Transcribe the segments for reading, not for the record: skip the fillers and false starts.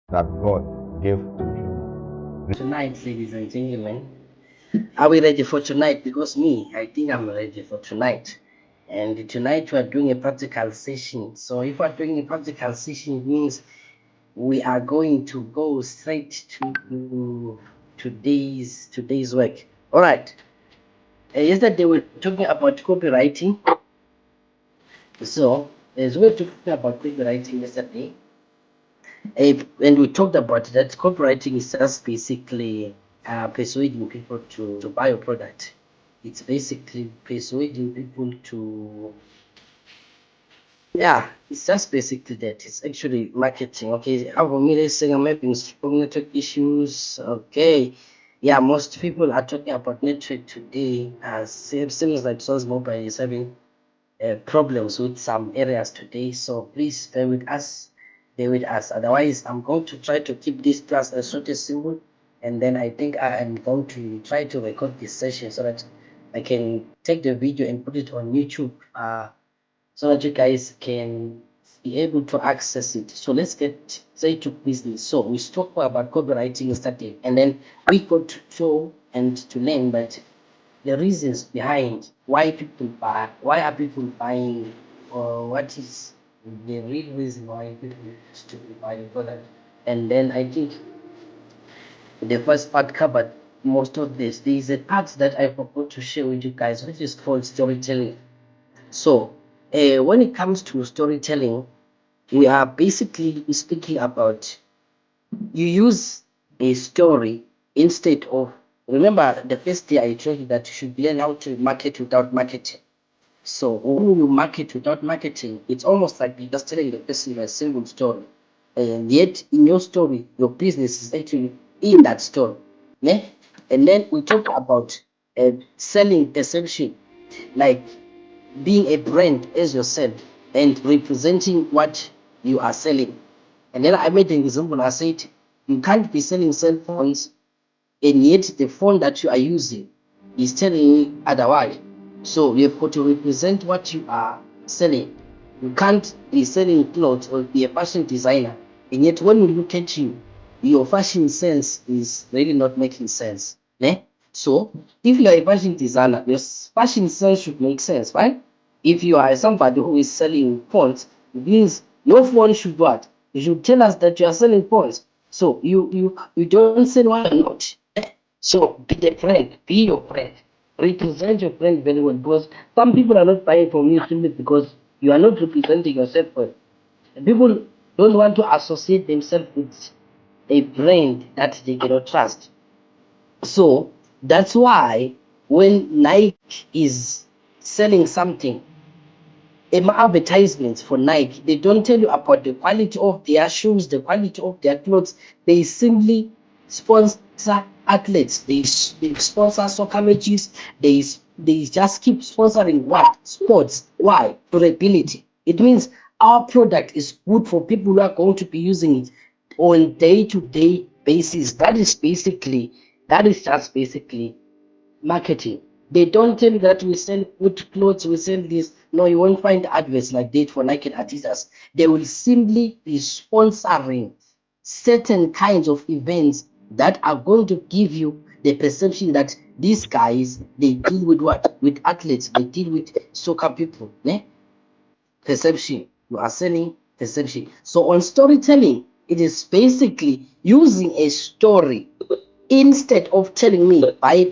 that God gave to him. Tonight, ladies and gentlemen, are we ready for tonight? Because me, I think I'm ready for tonight. And tonight we are doing a practical session. So if we're doing a practical session, it means we are going to go straight to today's work. All right. Yesterday we were talking about copywriting. So as we were talking about copywriting yesterday, and we talked about that copywriting is just basically persuading people to buy your product. It's basically persuading people to, yeah, it's just basically that. It's actually marketing. Okay, for me, let's say I'm having strong network issues. Okay, yeah, most people are talking about network today. Seems like Source Mobile is having problems with some areas today. So please bear with us. Bear with us. Otherwise, I'm going to try to keep this class as short as simple. And then I think I am going to try to record this session so that I can take the video and put it on YouTube. So that you guys can be able to access it. So let's get straight to business. So we spoke about copywriting yesterday, and then we got to show and to learn that the reasons behind why people buy, why are people buying, or what is the real reason why people used to buy the product. And then I think the first part covered most of this. There is a part that I forgot to share with you guys, which is called storytelling. So, when it comes to storytelling, we are basically speaking about you use a story instead of. Remember, the first day I told you that you should learn how to market without marketing. So, when you market without marketing, it's almost like you're just telling the person a single story. And yet, in your story, your business is actually in that story. Yeah? And then we talk about selling perception, like being a brand as yourself and representing what you are selling. And then I made an example. I said, you can't be selling cell phones and yet the phone that you are using is telling you otherwise. So you have got to represent what you are selling. You can't be selling clothes or be a fashion designer, and yet when we look at you, your fashion sense is really not making sense. Eh? So if you are a fashion designer, your fashion sense should make sense, right? If you are somebody who is selling phones, it means your phone should what? You should tell us that you are selling phones. So you don't sell what you're not. So be the friend, be your friend. Represent your friend very well, because some people are not buying from you simply because you are not representing yourself well. And people don't want to associate themselves with a brand that they cannot trust. So that's why when Nike is selling something, advertisements for Nike, they don't tell you about the quality of their shoes, the quality of their clothes. They simply sponsor athletes. They sponsor soccer matches. They just keep sponsoring what? Sports. Why? Durability. It means our product is good for people who are going to be using it on day-to-day basis. That is just basically marketing. They don't tell you that we sell good clothes, we sell this. No, you won't find adverts like that for Nike and Adidas. They will simply be sponsoring certain kinds of events that are going to give you the perception that these guys, they deal with what? With athletes, they deal with soccer people. Ne? Perception. You are selling perception. So on storytelling, it is basically using a story instead of telling me buy.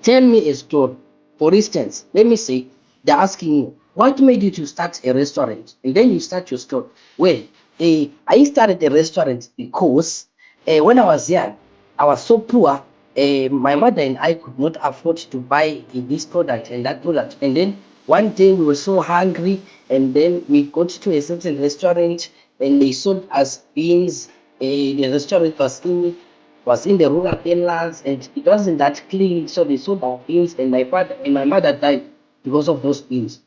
Tell me a story. For instance, let me say they're asking you what made you to start a restaurant, and then you start your story. Well, I started a restaurant because when I was young, I was so poor. My mother and I could not afford to buy this product and that product. And then one day we were so hungry, and then we got to a certain restaurant, and they sold us beans. The restaurant was in the rural areas, and it wasn't that clean, so they sold our beans, and my father and my mother died because of those beans.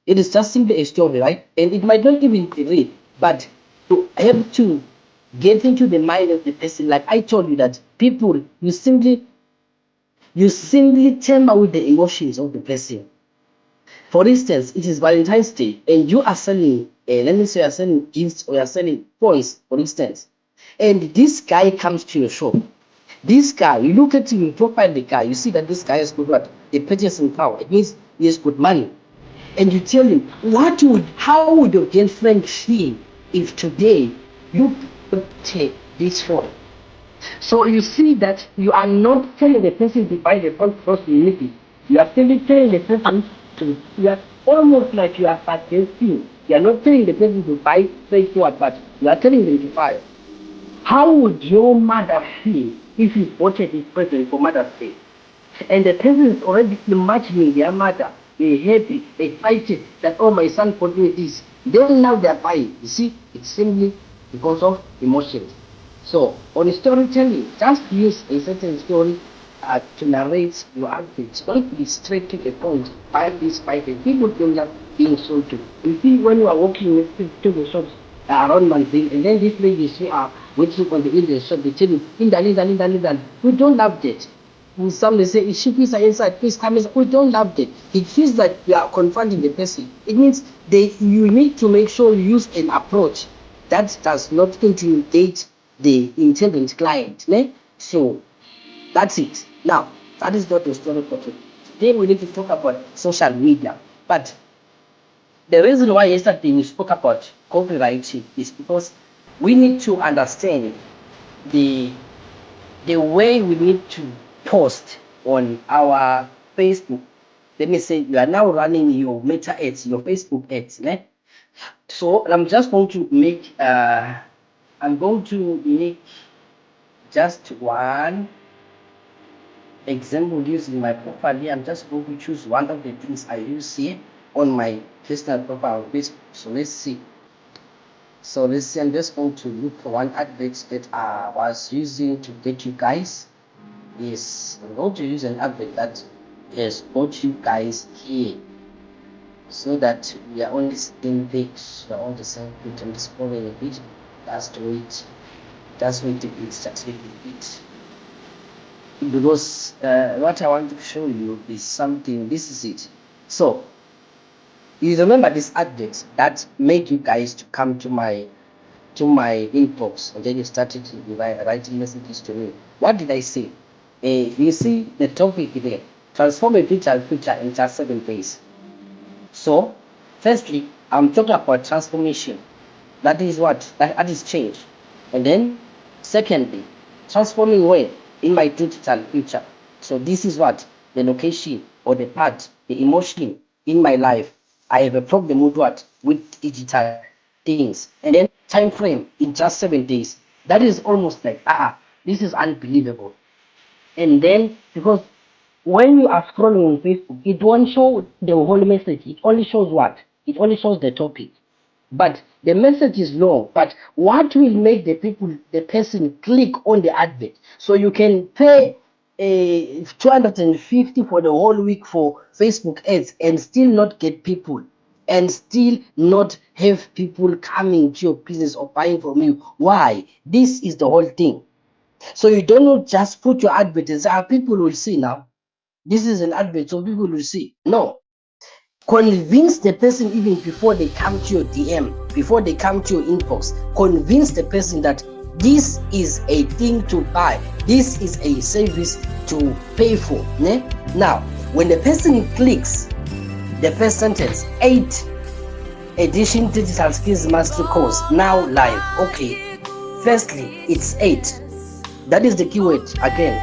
It is just simply a story, right? And it might not even be real, but to help to get into the mind of the person, like I told you that people, you simply tamper with the emotions of the person. For instance, it is Valentine's Day and you are selling let me say you're selling gifts or you're selling phones, for instance, and this guy comes to your shop. This guy, you look at him, you profile the guy, you see that this guy has got what? The purchasing power. It means he has got money. And you tell him, how would your girlfriend feel if today you take this phone? So you see that you are not telling the person to buy the phone because you need it. You are still telling the person you are almost like you are suggesting. You are not telling the person to buy straightforward, but you are telling them to buy. How would your mother feel if you bought this present for Mother's Day? And the person is already imagining their mother. They're happy, excited that, oh, my son bought me this. Then now they're buying. You see, it's simply because of emotions. So, on storytelling, just use a certain story to narrate your outfit. Don't be straight to the point. Buy this, buy that. People think that being sold to. You see, when you are walking to the shops around Manzil, and then these ladies who are waiting on the in the shop, they tell you, Linda. We don't love that. Some they say, if please are inside, please come inside. We don't love that. It feels like we are confronting the person. It means you need to make sure you use an approach that does not intimidate the intended client. Ne? So that's it. Now, that is not the story for today. Today we need to talk about social media. But the reason why yesterday we spoke about copywriting is because we need to understand the way we need to post on our Facebook. Let me say you are now running your Meta ads, your Facebook ads. Ne? So I'm just going to make just one example using my profile here. I'm just going to choose one of the things I use here on my personal profile on Facebook. So let's see. I'm just going to look for one advert that I was using to get you guys. Yes, I'm going to use an advert that has got you guys here, so that we are on the same page. We are on the same page. I'm just following a bit. Just wait a bit. Just wait a bit. Because what I want to show you is something. This is it. So you remember this advert that made you guys to come to my inbox, and then you started writing messages to me. What did I say? You see the topic there. Transform a digital picture in just 7 days. So, firstly, I'm talking about transformation. That is what? That is change. And then, secondly, transforming where? In my digital picture. So this is what? The location or the part, the emotion in my life. I have a problem with what? With digital things. And then time frame in just 7 days. That is almost like, this is unbelievable. And then, because when you are scrolling on Facebook, it won't show the whole message. It only shows what? It only shows the topic. But the message is long. But what will make the person click on the advert? So you can pay 250 for the whole week for Facebook ads and still not get people, and still not have people coming to your business or buying from you. Why? This is the whole thing. So you don't just put your advert and say, people will see now. This is an advert, so people will see. No. Convince the person even before they come to your DM, before they come to your inbox. Convince the person that this is a thing to buy. This is a service to pay for. Ne? Now, when the person clicks the first sentence, 8 edition digital skills mastery course now live. Okay. Firstly, it's 8. That is the keyword again.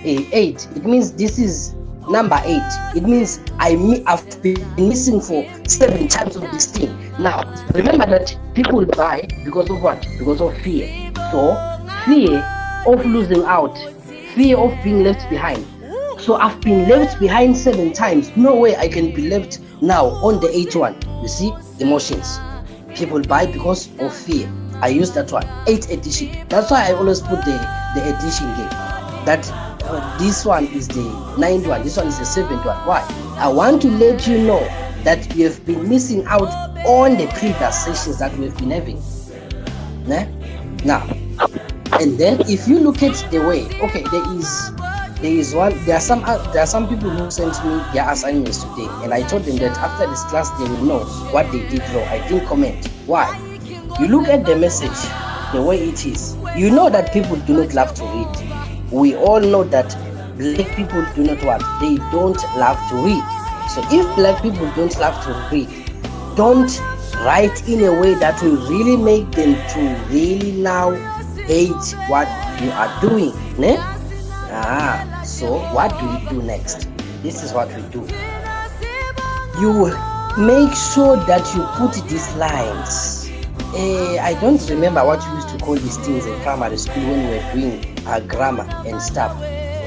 8. It means this is number 8. It means I've been missing for 7 times of this thing. Now, remember that people buy because of what? Because of fear. So, fear of losing out, fear of being left behind. So, I've been left behind 7 times. No way I can be left now on the 8th one. You see, emotions. People buy because of fear. I use that one, 8th edition. That's why I always put the edition here. That this one is the 9th one, this one is the 7th one. Why? I want to let you know that you have been missing out on the previous sessions that we've been having. Now, and then if you look at the way, okay, there are some people who sent me their assignments today, and I told them that after this class they will know what they did wrong. I didn't comment Why? You look at the message the way it is. You know that people do not love to read. We all know that black people do not what? They don't love to read. So if black people don't love to read, don't write in a way that will really make them to really now hate what you are doing. Ne? So what do we do next? This is what we do. You make sure that you put these lines. I don't remember what you used to call these things in primary school when we were doing grammar and stuff.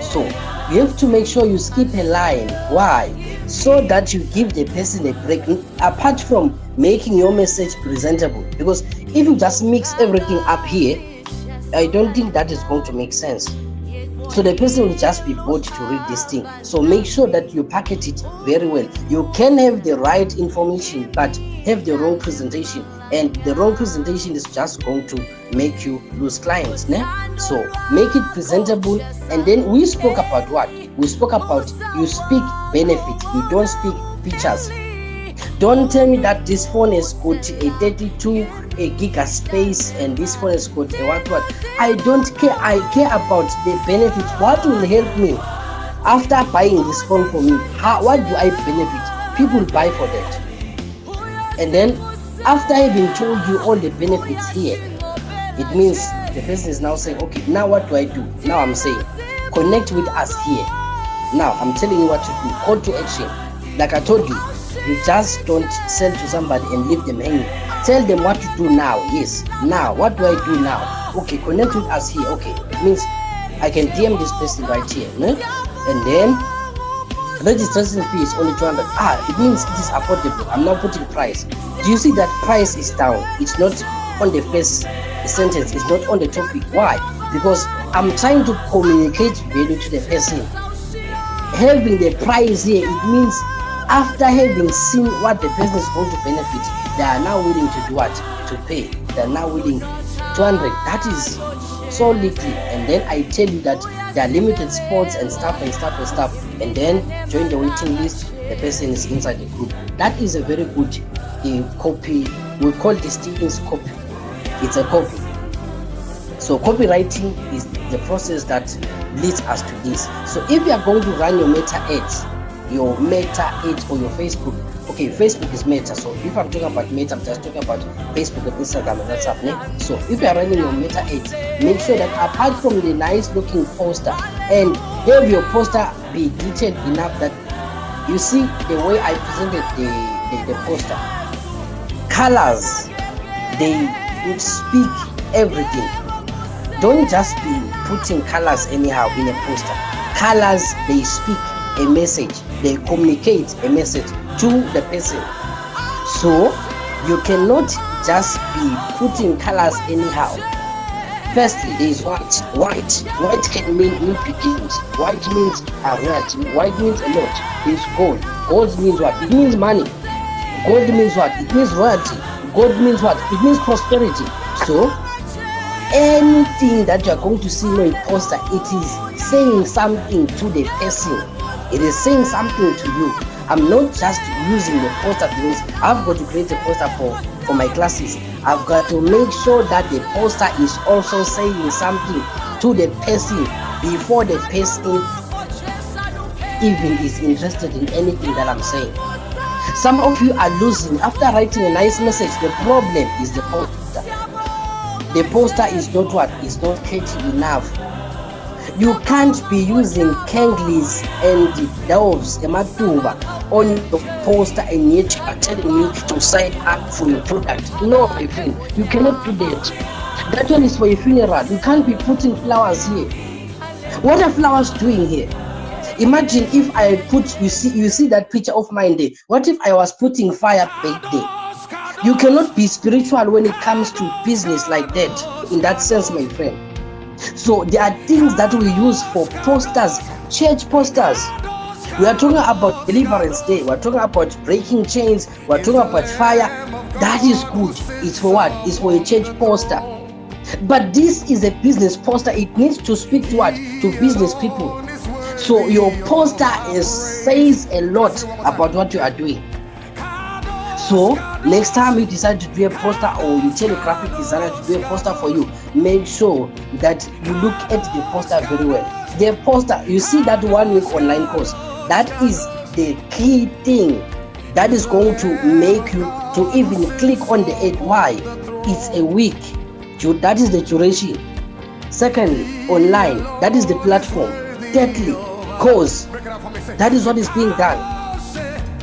So you have to make sure you skip a line. Why? So that you give the person a break, apart from making your message presentable. Because if you just mix everything up here, I don't think that is going to make sense. So the person will just be bored to read this thing. So make sure that you packet it very well. You can have the right information but have the wrong presentation, and the wrong presentation is just going to make you lose clients. Ne? So make it presentable. And then we spoke about what? We spoke about you speak benefit, you don't speak features. Don't tell me that this phone has got a 32 giga space and this phone has got a what. I don't care. I care about the benefits. What will help me after buying this phone for me? What do I benefit? People buy for that. And then after having told you all the benefits here, it means the person is now saying, okay, now what do I do? Now I'm saying, connect with us here. Now I'm telling you what to do. Call to action. Like I told you, you just don't sell to somebody and leave them hanging. Tell them what to do now. Yes, now what do I do now? Okay, connect with us here. Okay, it means I can DM this person right here, no? And then registration fee is only 200. It means it is affordable. I'm not putting price. Do you see that price is down? It's not on the first sentence, it's not on the topic. Why? Because I'm trying to communicate value to the person. Having the price here, it means after having seen what the person is going to benefit, they are now willing to do what? To pay. They are now willing 200. That is so little. And then I tell you that there are limited spots and stuff. And then join the waiting list. The person is inside the group. That is a very good copy. We call these things copy. It's a copy. So copywriting is the process that leads us to this. So if you are going to run your meta ads or your Facebook. Okay, Facebook is meta. So if I'm talking about meta, I'm just talking about Facebook and Instagram and that's happening. So if you are running your meta ads, make sure that apart from the nice looking poster, and have your poster be detailed enough that you see the way I presented the poster. Colors, they speak everything. Don't just be putting colors anyhow in a poster. Colors, they speak a message, they communicate a message to the person. So you cannot just be putting colors anyhow. Firstly, there is white. White can mean new beginnings. White means a red. White means a lot. There is gold. Gold means what? It means money. Gold means what? It means royalty. Gold means what? It means prosperity. So anything that you are going to see in a poster, it is saying something to the person. It is saying something to you. I'm not just using the poster because I've got to create a poster for my classes. I've got to make sure that the poster is also saying something to the person before the person even is interested in anything that I'm saying. Some of you are losing after writing a nice message. The problem is the poster. The poster is not what? It's not catchy enough. You can't be using Kanglis and doves, Ematuba, on your poster and yet you are telling me to sign up for your product. No, my friend, you cannot do that. That one is for a funeral. You can't be putting flowers here. What are flowers doing here? Imagine if I put, you see that picture of mine there. What if I was putting fire back there? You cannot be spiritual when it comes to business like that. In that sense, my friend. So there are things that we use for posters, church posters. We are talking about Deliverance Day. We are talking about breaking chains. We are talking about fire. That is good. It's for what? It's for a church poster. But this is a business poster. It needs to speak to what? To business people. So your poster says a lot about what you are doing. So Next time you decide to do a poster, or you tell a graphic designer to do a poster for you, make sure that you look at the poster very well. The poster, you see that 1 week online course, that is the key thing that is going to make you to even click on the ad. Why? It's a week. That is the duration. Secondly, online, that is the platform. Thirdly, course, that is what is being done.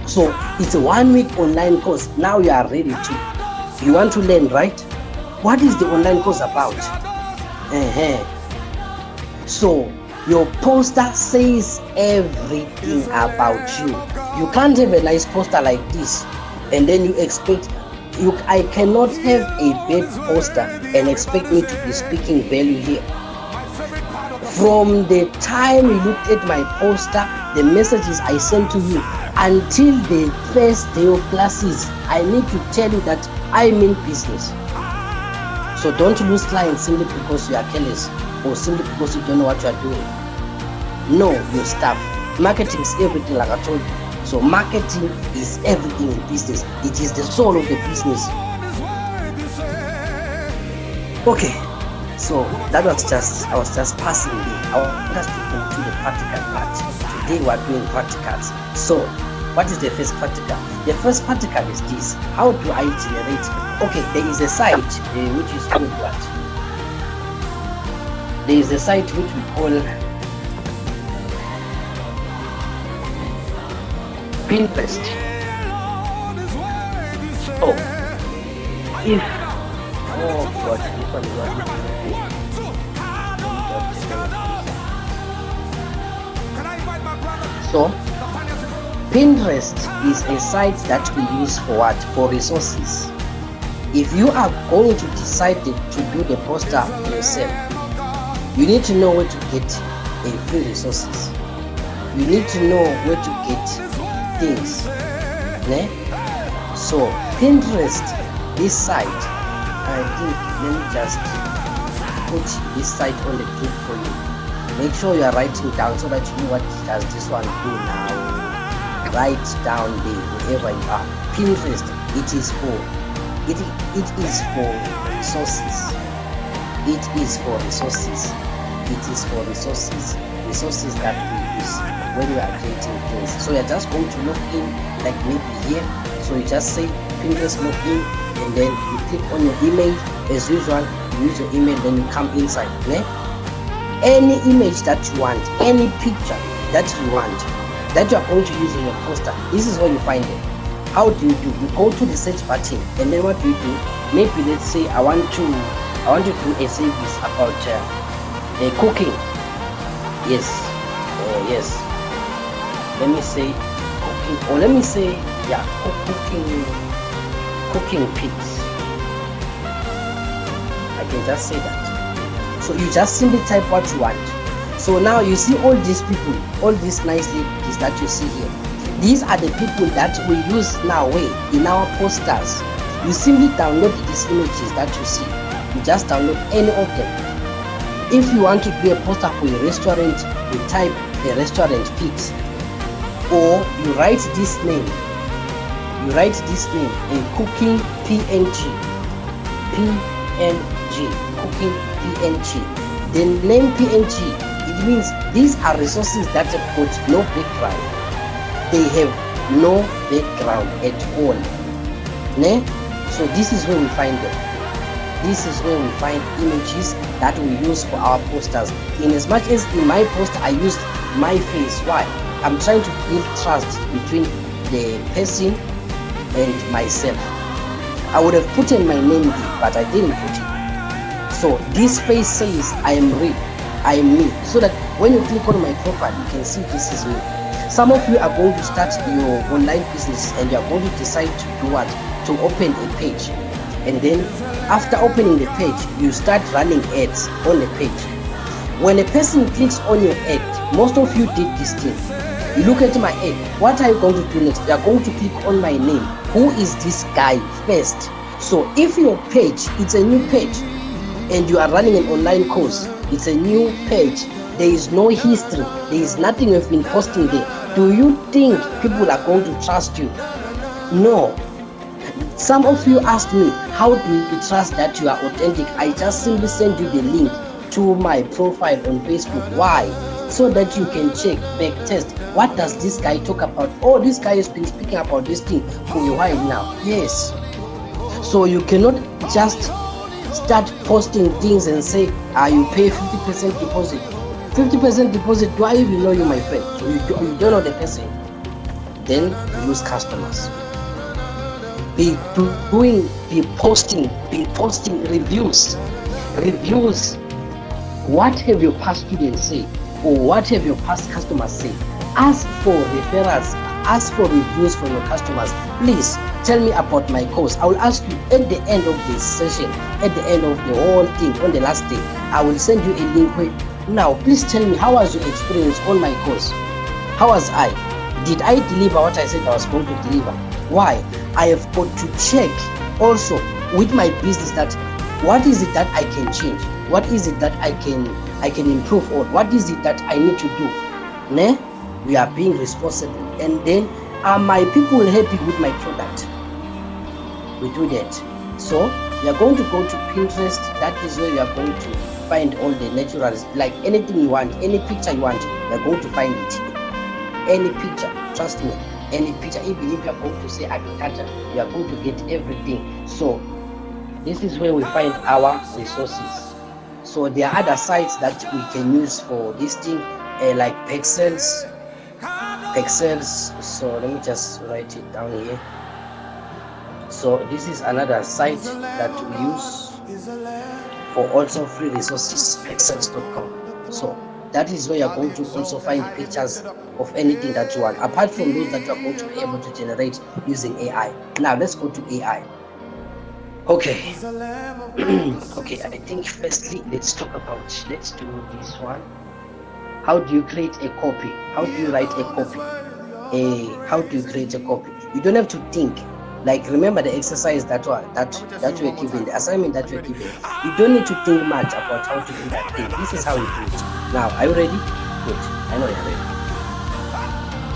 So it's a 1 week online course. Now you are ready to, you want to learn, right? What is the online course about? So your poster says everything about you. You can't have a nice poster like this and then you expect, I cannot have a bad poster and expect me to be speaking value here. From the time you looked at my poster, the messages I sent to you, until the first day of classes, I need to tell you that I mean business. So don't lose clients simply because you are careless or simply because you don't know what you are doing. Know your stuff. Marketing is everything, like I told you. So marketing is everything in business. It is the soul of the business. Okay, so that was just, I was just passing the, I want us to go to the practical part. Today we are doing practicals. So what is the first practical? The first practical is this. How do I generate? Okay, there is a site which is called what? There is a site which we call Pinterest. Oh, if, oh God, this one is what? So Pinterest is a site that we use for what? For resources. If you are going to decide to do the poster yourself, you need to know where to get a free resources. You need to know where to get things. Ne? So Pinterest, this site, I think, let me just put this site on the clip for you. Make sure you are writing down so that you know what does this one do now. Write down there wherever you are. Pinterest, it is for resources. It is for resources. It is for resources. Resources that we use when we are creating things. So you're just going to log in, like maybe here. So you just say Pinterest login, and then you click on your email as usual. You use your email, then you come inside. Okay? Any image that you want, any picture that you want, that you are going to use in your poster, this is where you find it. How do? You go to the search button, and then what do? Maybe let's say I want to do a service about cooking. Yes, yes. Let me say cooking, or let me say cooking pigs. I can just say that. So you just simply type what you want. So now you see all these people, all these nice ladies that you see here. These are the people that we use now in our posters. You simply download these images that you see. You just download any of them. If you want to do a poster for a restaurant, you type a restaurant pics, or you write this name. You write this name in cooking PNG. Cooking PNG. The name PNG, it means these are resources that have got no background. They have no background at all. Ne? So this is where we find them. This is where we find images that we use for our posters. In as much as in my poster I used my face. Why? I'm trying to build trust between the person and myself. I would have put in my name here, but I didn't put it. So this face says I am real, I am me. So that when you click on my profile, you can see this is me. Some of you are going to start your online business and you are going to decide to do what? To open a page. And then after opening the page, you start running ads on the page. When a person clicks on your ad, most of you did this thing. You look at my ad, what are you going to do next? You are going to click on my name. Who is this guy first? So if your page, it's a new page, and you are running an online course, it's a new page, there is no history, there is nothing you've been posting there. Do you think people are going to trust you? No. Some of you asked me, how do you trust that you are authentic? I just simply send you the link to my profile on Facebook. Why? So that you can check, back test. What does this guy talk about? Oh, this guy has been speaking about this thing for a while now. Yes. So you cannot just start posting things and say, you pay 50% deposit. 50% deposit, do I even know you, my friend? So you don't know the person. Then you lose customers. Be posting reviews. What have your past students say, or what have your past customers say? Ask for referrals, ask for reviews from your customers. Please tell me about my course. I will ask you at the end of this session, at the end of the whole thing, on the last day, I will send you a link where, now please tell me, how was your experience on my course? How was I? Did I deliver what I said I was going to deliver? Why? I have got to check also with my business that what is it that I can change? What is it that I can improve on? What is it that I need to do? Ne? We are being responsible. And then, are my people happy with my product? We do that. So we are going to go to Pinterest. That is where we are going to find all the naturals, like anything you want, any picture you want, we are going to find it. Any picture, trust me, any picture. Even if you are going to say agriculture, you are going to get everything. So this is where we find our resources. So there are other sites that we can use for this thing, like pixels. So let me just write it down here. So this is another site that we use for also free resources, pixels.com. So that is where you're going to also find pictures of anything that you want, apart from those that you are going to be able to generate using AI. Now let's go to AI. Okay. Okay, I think firstly let's do this one. How do you create a copy? How do you write a copy? How do you create a copy? You don't have to think. Like, remember the exercise that we're given, the assignment that we're given. You don't need to think much about how to do that thing. This is how you do it. Now, are you ready? Good. I know you're ready.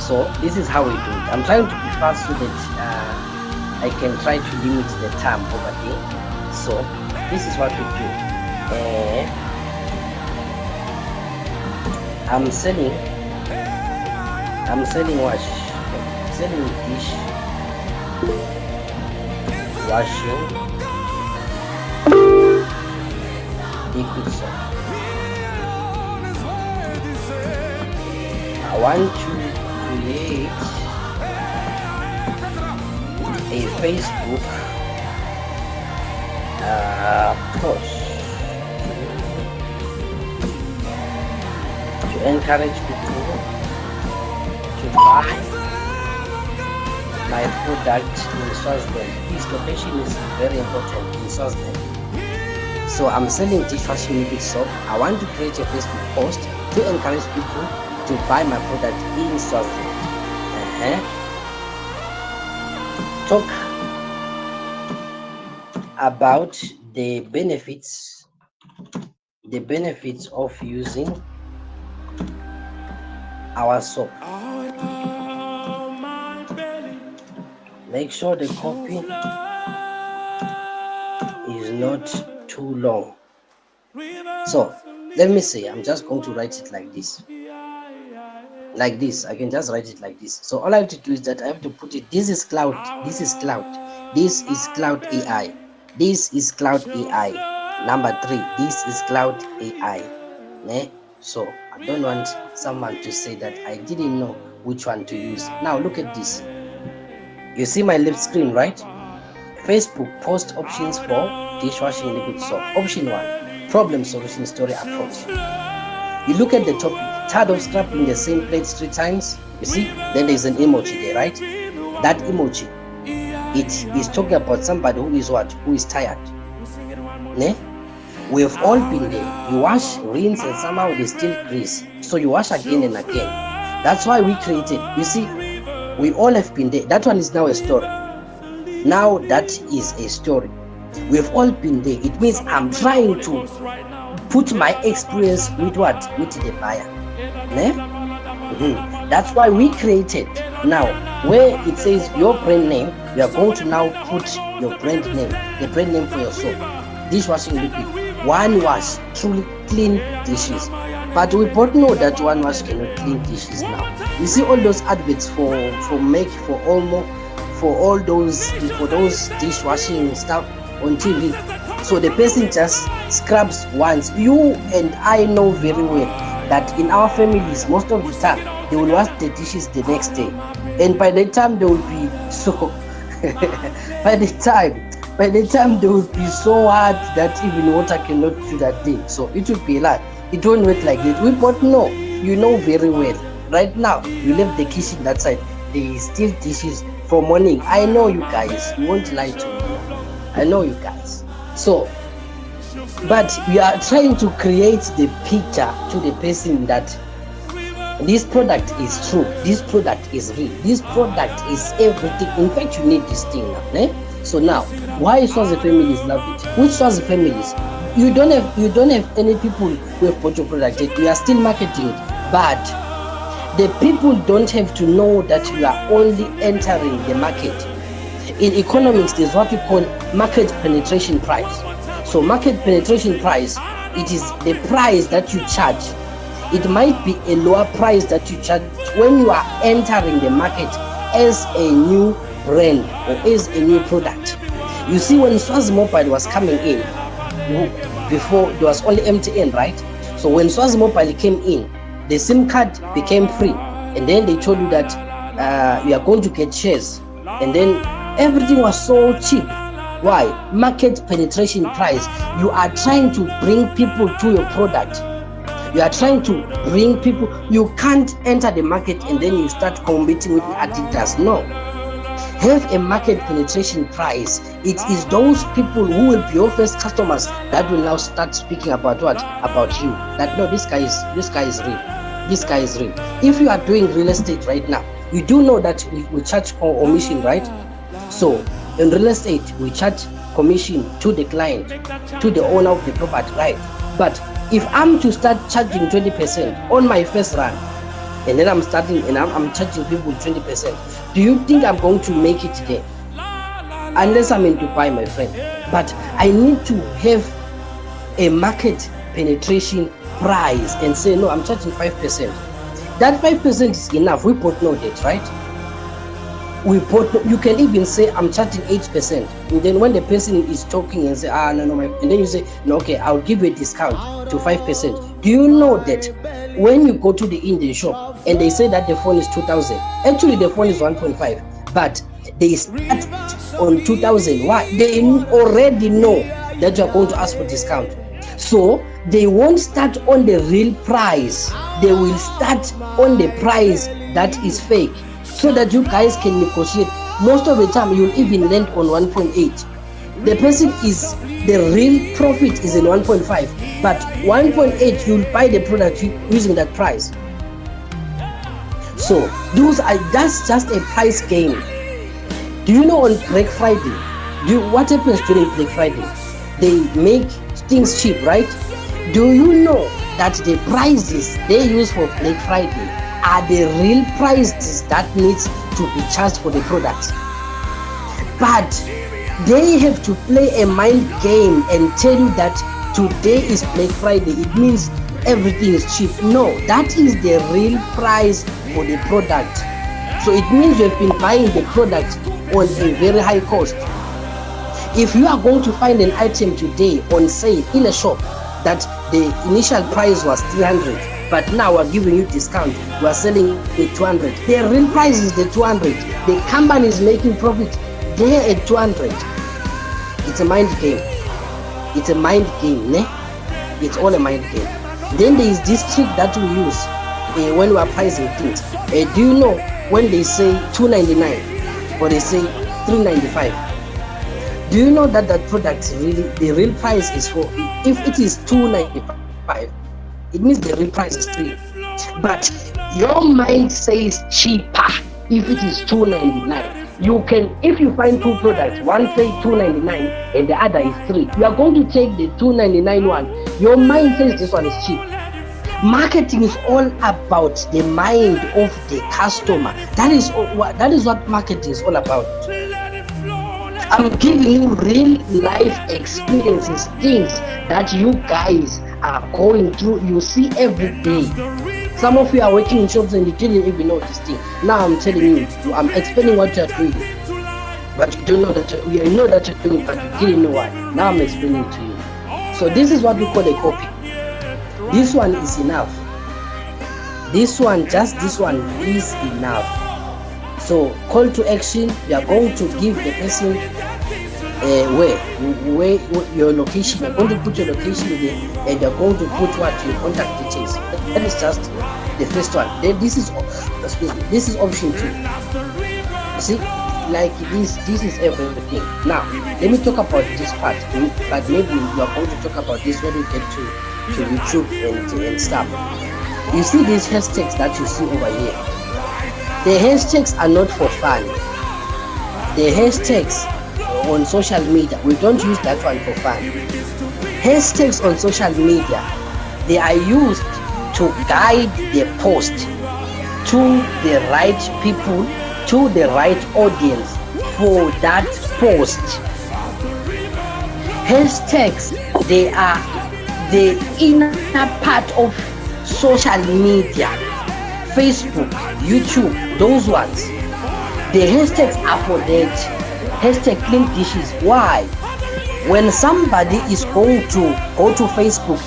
So this is how we do it. I'm trying to be fast so that I can try to limit the time over here. So this is what we do. I'm selling wash. Selling dish washing liquid soap. I want to create a Facebook post to encourage people to buy my product in Swaziland. This location is very important in Swaziland. So I'm selling dishwashing liquid soap. I want to create a Facebook post to encourage people to buy my product in Swaziland. Talk about the benefits of using our soap. Make sure the copy is not too long. So let me see, I'm just going to write it like this. I can just write it like this. So all I have to do is that I have to put it, this is cloud, this is cloud AI, this is cloud AI. Number 3, this is cloud AI. So I don't want someone to say that I didn't know which one to use. Now look at this. You see my left screen, right? Facebook post options for dishwashing liquid soap. Option 1, problem solution story approach. You look at the topic, tired of scrubbing the same plates 3 times. You see, then there's an emoji there, right? That emoji, it is talking about somebody who is what? Who is tired. We have all been there. You wash, rinse, and somehow there's still grease. So you wash again and again. That's why we created. You see, we all have been there. That one is now a story. Now that is a story. We have all been there. It means I'm trying to put my experience with what? With the buyer. That's why we created. Now, where it says your brand name, You are going to now put your brand name, the brand name for your soap, dishwashing liquid, One Wash, truly clean dishes. But we both know that One Wash cannot clean dishes now. You see all those adverts for those dishwashing stuff on TV. So the person just scrubs once. You and I know very well that in our families, most of the time, they will wash the dishes the next day. And by the time they will be so by the time they will be so hard that even water cannot do that thing. So it will be like, it won't work like this. We both know, you know very well. Right now, you leave the kitchen that side, there is still dishes from morning. I know you guys, you won't lie to me. I know you guys. So, but we are trying to create the picture to the person that this product is true, this product is real, this product is everything. In fact, you need this thing now. Eh? So now, why Swazi families love it? Which Swazi families? You don't have any people who have bought your product yet. We are still marketing it, but the people don't have to know that you are only entering the market. In economics, there's what we call market penetration price. So market penetration price, it is the price that you charge. It might be a lower price that you charge when you are entering the market as a new brand or as a new product. You see, when Swazi Mobile was coming in, before there was only MTN, right? So when Swazi Mobile came in, the SIM card became free, and then they told you that you are going to get shares, and then everything was so cheap. Why? Market penetration price. You are trying to bring people to your product. You are trying to bring people. You can't enter the market and then you start competing with Adidas. No. Have a market penetration price. It is those people who will be your first customers that will now start speaking about what? About you. That no, this guy is real. This guy is real. If you are doing real estate right now, you do know that we charge commission, right? So in real estate, we charge commission to the client, to the owner of the property, right? But if I'm to start charging 20% on my first run, and then I'm starting and I'm charging people 20%, do you think I'm going to make it there? Unless I'm in Dubai, my friend. But I need to have a market penetration price and say, no, I'm charging 5%. That 5% is enough. We both know that, right? We both know. You can even say I'm charging 8%. And then when the person is talking and say, no, and then you say, no, okay, I'll give you a discount to 5%. Do you know that when you go to the Indian shop and they say that the phone is 2,000, actually the phone is 1.5, but they start on 2,000. Why? They already know that you are going to ask for discount. So they won't start on the real price. They will start on the price that is fake, so that you guys can negotiate. Most of the time, you'll even land on 1.8. The person is, the real profit is in 1.5, but 1.8, you'll buy the product using that price. So that's just a price game. Do you know on Black Friday, what happens during Black Friday? They make things cheap, right? Do you know that the prices they use for Black Friday are the real prices that needs to be charged for the products? But they have to play a mind game and tell you that today is Black Friday, it means everything is cheap. No, that is the real price for the product. So it means you have been buying the product on a very high cost. If you are going to find an item today on sale in a shop that the initial price was 300, but now we're giving you discount, we're selling it 200. The real price is the 200. The company is making profit there at 200. It's a mind game. It's a mind game, ne? It's all a mind game. Then there is this trick that we use when we are pricing things. Do you know when they say $2.99 or they say $3.95? Do you know that product really, the real price is for, if it is $2.95, it means the real price is $3. But your mind says cheaper if it is $2.99. You can, if you find two products, one say $2.99 and the other is $3, you are going to take the $2.99 one. Your mind says this one is cheap. Marketing is all about the mind of the customer. That is what marketing is all about. I'm giving you real life experiences, things that you guys are going through. You see every day. Some of you are working in shops and you didn't even know this thing. Now I'm telling you, I'm explaining what you're doing, but you don't know that you know that you're doing, but you didn't know why. Now I'm explaining to you. So this is what we call a copy. This one is enough. This one, just this one is enough. So call to action, we are going to give the person where your location. You're going to put your location there, and you're going to put what your contact details. That is just the first one. Then this is option 2. You see, like this is everything. Now let me talk about this part, but maybe you are going to talk about this when we get to YouTube and stuff. You see these hashtags that you see over here. The hashtags are not for fun. The hashtags on social media, we don't use that one for fun. Hashtags on social media, they are used to guide the post to the right people, to the right audience for that post. Hashtags, they are the inner part of social media. Facebook, YouTube, those ones. The hashtags are for that. Hashtag clean dishes. Why? When somebody is going to go to Facebook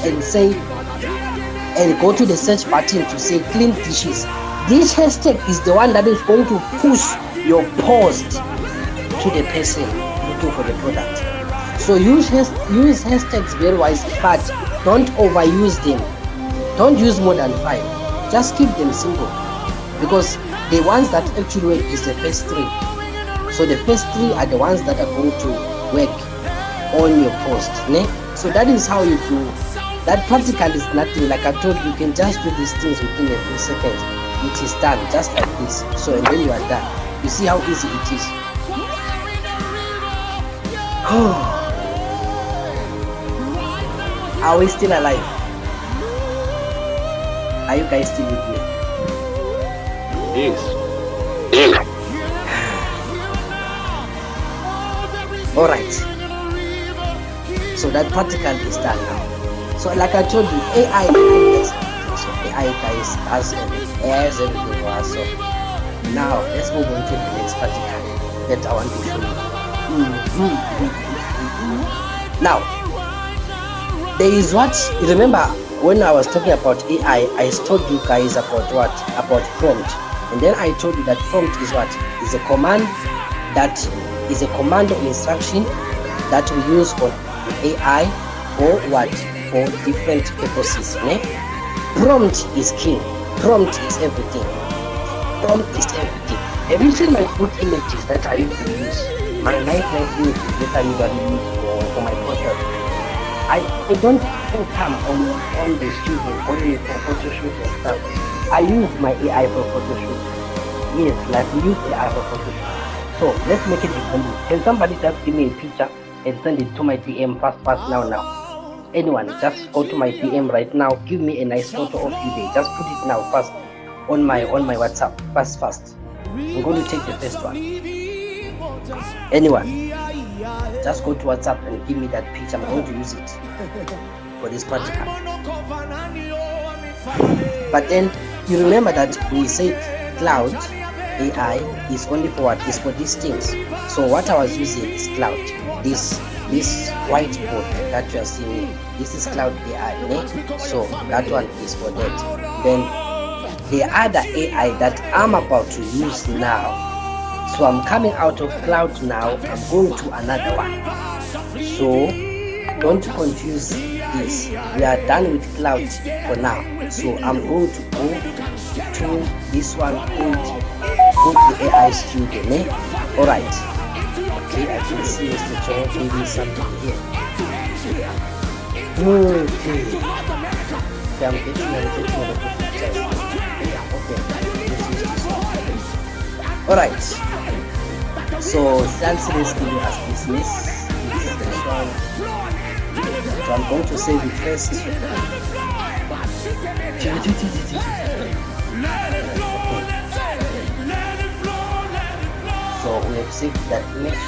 and go to the search button to say clean dishes, this hashtag is the one that is going to push your post to the person looking for the product. So use hashtags very wisely, but don't overuse them. Don't use more than 5. Just keep them simple, because the ones that actually work is the first 3. So the first 3 are the ones that are going to work on your post. Ne? So that is how you do. That practical is nothing. Like I told you, you can just do these things within a few seconds. It is done just like this. So and then you are done. You see how easy it is. Are we still alive? Are you guys still with me? Yes. Alright. So that practical is done now. So like I told you, AI is so AI guys has everything for us. So now let's move on to the next practical that I want to show you. Now there is what you remember when I was talking about AI, I told you guys about what? About prompt. And then I told you that prompt is what? Is a command that is a command or instruction that we use on AI for what? For different purposes. Ne? Prompt is king. Prompt is everything. Prompt is everything. Have you seen my food images that I used to use? My night images that I usually use for my podcast. I don't come on the studio only for photo shoot and stuff. I use my AI for photo shoot. Yes, like we use AI for photo shoot. So let's make it different. Can somebody just give me a picture and send it to my DM fast now? Anyone, just go to my DM right now. Give me a nice photo of you there. Just put it now fast on my WhatsApp. Fast. I'm going to take the first one. Anyone, just go to WhatsApp and give me that picture. I'm going to use it for this practical. But then you remember that we said cloud AI is only for what? Is for these things. So what I was using is cloud. This whiteboard that you are seeing, this is cloud AI. So that one is for that. Then the other AI that I'm about to use now. So I'm coming out of cloud now. I'm going to another one. So don't confuse this. We are done with cloud for now. So I'm going to go to this one called the AI studio. Alright. Okay, I can see Mr. John giving something here. Okay, I'm getting a picture. Okay, let's use this one. Alright. So Salesforce giving us business. This is this one. So I'm going to save it first. So we have saved that image.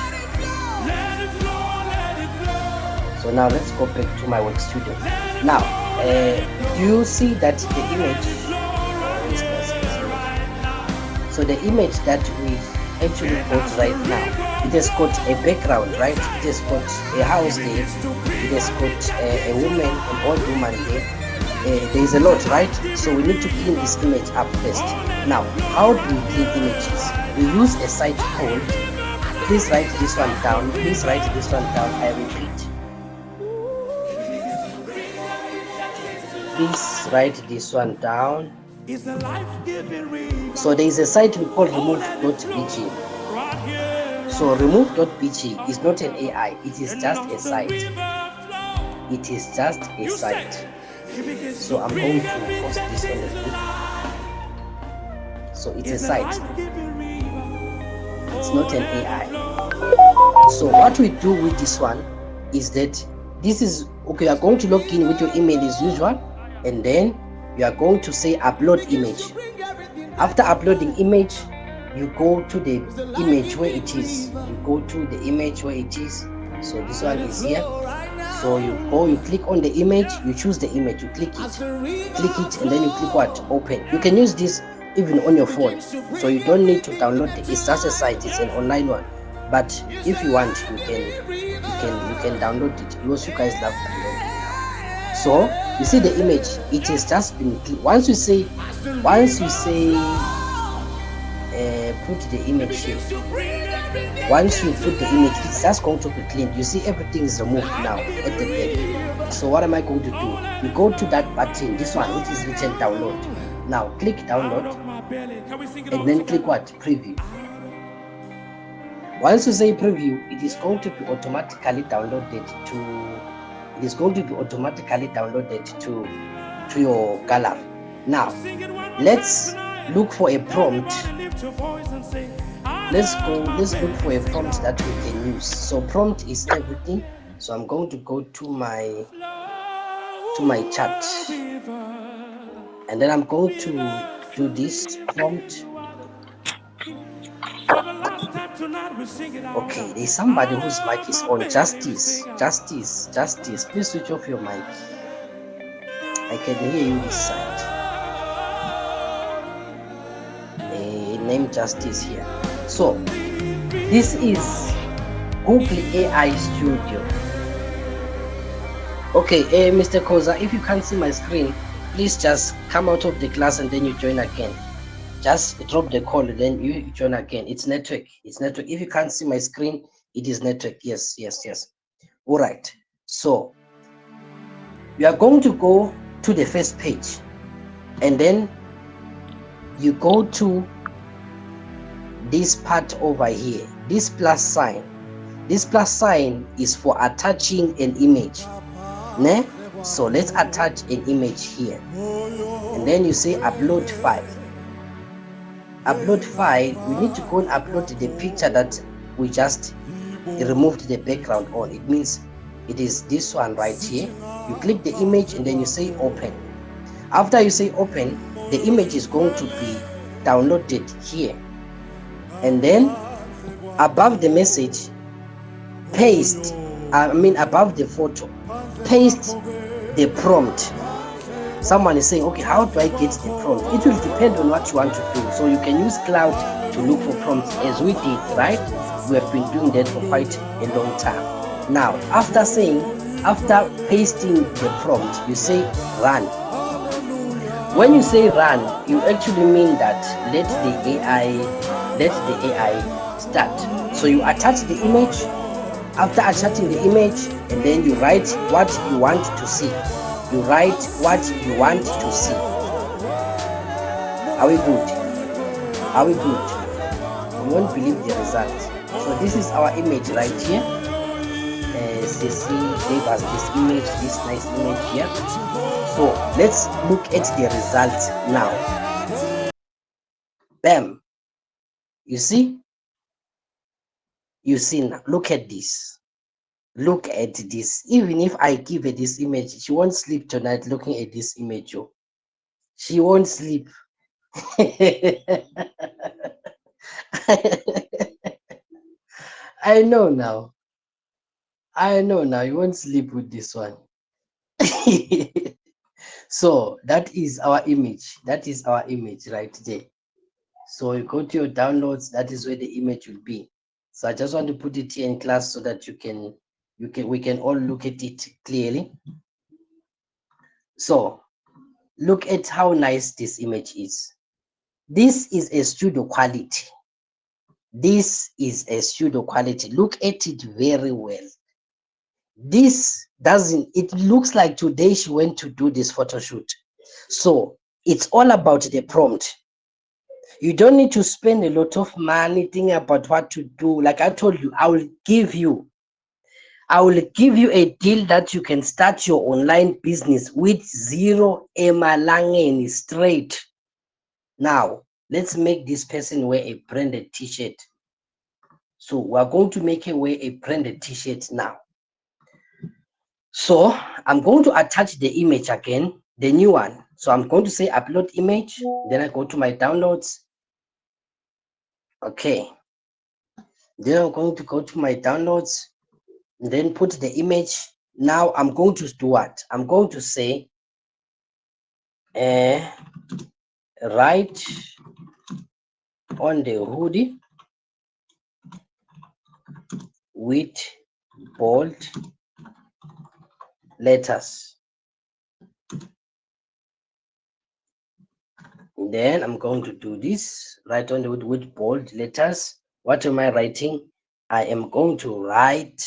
So now let's go back to my work studio. Now, do you see that the image? Where's this image? So the image that we actually got right now, it has got a background, right? It has got a house there. It has got a woman, an old woman there. There is a lot, right? So we need to clean this image up first. Now, how do we clean images? We use a site called, please write this one down, please write this one down, I repeat. Please write this one down. So there is a site we call remove.bg. So remove.bg is not an AI, it is just a site. It is just a site. So I'm going to post this on the group. So it's a site. It's not an AI. So what we do with this one is that this is okay. You are going to log in with your email as usual, and then you are going to say upload image. After uploading image, you go to the image where it is. You go to the image where it is. So this one is here. So you go, you click on the image, you choose the image, you click it, and then you click what? Open. You can use this even on your phone, so you don't need to download it. It's just a site, it's an online one. But if you want, you can download it because you guys love downloading. So you see the image, it has just been once you say put the image here. Once you put the image, it's just going to be cleaned. You see everything is removed now at the back. So what am I going to do? You go to that button, this one which is written download. Now click download and then click what? Preview. Once you say preview, it is going to be automatically downloaded to your gallery. Now let's look for a prompt. Let's look for a prompt that we can use. So prompt is everything. So I'm going to go to my chat, and then I'm going to do this prompt. Okay, there's somebody whose mic is on. Justice, please switch off your mic. I can hear you this side. Name Justice here. So this is Google AI Studio. Okay, Mr. Koza, if you can't see my screen, please just come out of the class and then you join again. Just drop the call and then you join again. It's network. If you can't see my screen, it is network. Yes. All right. So you are going to go to the first page, and then you go to this part over here, this plus sign. This plus sign is for attaching an image. Ne? So let's attach an image here, and then you say upload file. Upload file, we need to go and upload the picture that we just removed the background on. It means it is this one right here. You click the image and then you say open. After you say open, the image is going to be downloaded here, and then above the message, above the photo, paste the prompt. Someone is saying, okay, how do I get the prompt? It will depend on what you want to do. So you can use cloud to look for prompts as we did, right? We have been doing that for quite a long time. Now, after pasting the prompt, you say run. When you say run, you actually mean that let the AI start. So you attach the image. After attaching the image, and then you write what you want to see. You write what you want to see. Are we good? You won't believe the result. So this is our image right here. Ceci gave us this image, this nice image here. So let's look at the results now. Bam. You see now, look at this. Even if I give her this image, she won't sleep tonight looking at this image. She won't sleep. I know now. I know now you won't sleep with this one. So that is our image. That is our image right there. So you go to your downloads, that is where the image will be. So I just want to put it here in class so that we can all look at it clearly. So look at how nice this image is. This is a studio quality. This is a pseudo quality. Look at it very well. This doesn't, it looks like today she went to do this photo shoot. So it's all about the prompt. You don't need to spend a lot of money thinking about what to do. Like I told you, I will give you a deal that you can start your online business with zero emalangeni straight. Now, let's make this person wear a branded t-shirt. So we're going to make her wear a branded t-shirt now. So I'm going to attach the image again, the new one. So I'm going to say upload image. Then I go to my downloads. Okay. Then I'm going to go to my downloads, then put the image. Now I'm going to do what? I'm going to say, write on the hoodie with bold letters. Then I'm going to do this, write on the hoodie with bold letters. What am I writing? I am going to write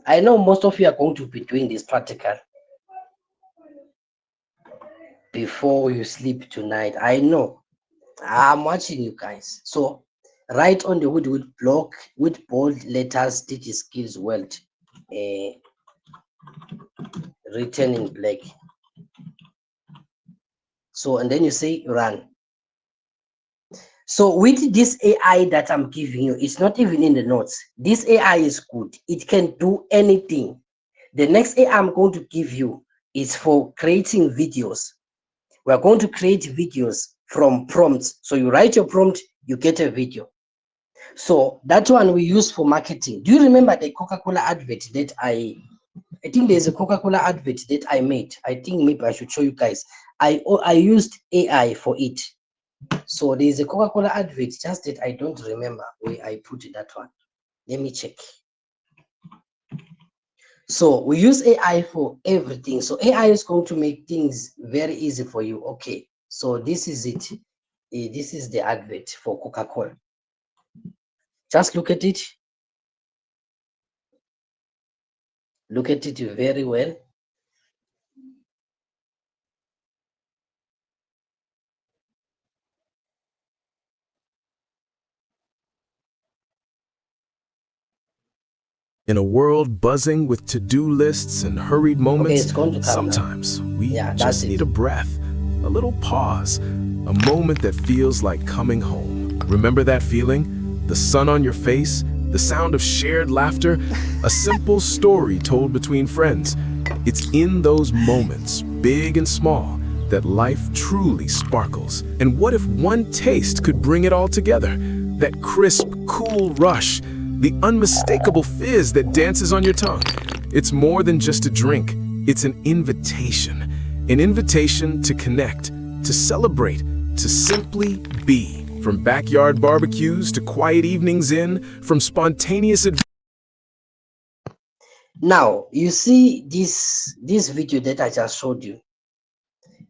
I know most of you are going to be doing this practical before you sleep tonight. I know. I'm watching you guys. So write on the wood with block with bold letters Digi Skills World. Written in black. So and then you say run. So with this AI that I'm giving you, it's not even in the notes. This AI is good. It can do anything. The next AI I'm going to give you is for creating videos. We're going to create videos from prompts. So you write your prompt, you get a video. So that one we use for marketing. Do you remember the Coca-Cola advert that I think there's a Coca-Cola advert that I made. I think maybe I should show you guys. I used AI for it. So there's a Coca-Cola advert, just that I don't remember where I put that one. Let me check. So we use AI for everything. So AI is going to make things very easy for you. Okay, so this is it. This is the advert for Coca-Cola. Just look at it. Look at it very well. In a world buzzing with to-do lists and hurried Okay, moments, it's going to come now. sometimes we Yeah, that's just it. need a breath, a little pause, a moment that feels like coming home. Remember that feeling? The sun on your face, the sound of shared laughter, a simple story told between friends. It's in those moments, big and small, that life truly sparkles. And what if one taste could bring it all together? That crisp, cool rush, the unmistakable fizz that dances on your tongue. It's more than just a drink. It's an invitation to connect, to celebrate, to simply be. From backyard barbecues to quiet evenings in, from spontaneous adventures. Now, you see this video that I just showed you.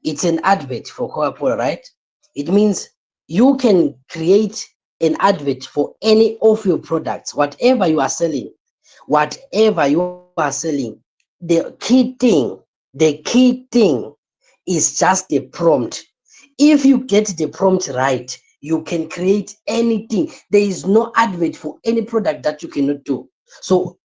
It's an advert for Coca-Cola, right? It means you can create an advert for any of your products, whatever you are selling, the key thing is just the prompt. If you get the prompt right, you can create anything. There is no advert for any product that you cannot do. So